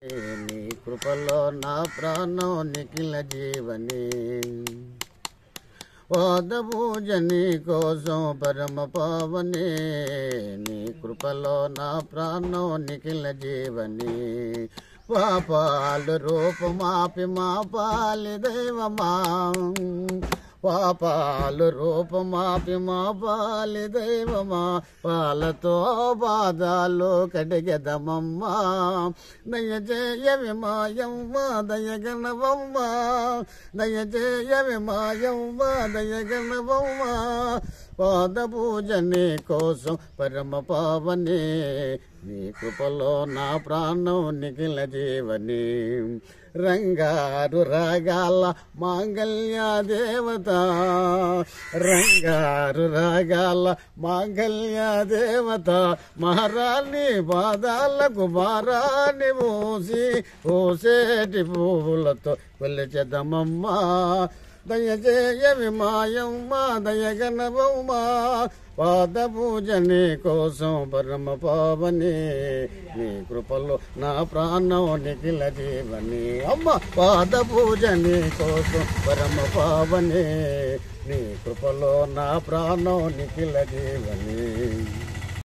నీ కృపలో నా ప్రాణం నిఖిల జీవని పాద పూజని కోసం పరమ పావని నీ కృపలో నా ప్రాణం నిఖిల జీవని పాపాలు రూపమాపి మా పాలి దైవమా పాపాలు రూపమాపి మా పాలి దైవమా పాలతో బాధాలు కడిగెదమమ్మా దయచేయవి మాయమ్మ దయగణవమ్మ దయచేయవి మాయమ్మ దయగణవమ్మ పాద పూజని కోసం పరమ పావని నీ కృపలో నా ప్రాణం నిఖిల జీవని రంగారు రాగాల మాంగళ్య దేవత రంగారు రాగాల మాంగళ్య దేవత మహారాణి పాదాలకు మారాణి ఓసేటి పువ్వులతో కొలిచెదమమ్మా దయచేయవి మాయమ్మ దయగణవమ్మ పాద పూజని కోసం పరమ పావని నీ కృపలో నా ప్రాణం నిఖిల జీవని అమ్మ పాద పూజని కోసం పరమ పావని నీ కృపలో నా ప్రాణం నిఖిల జీవని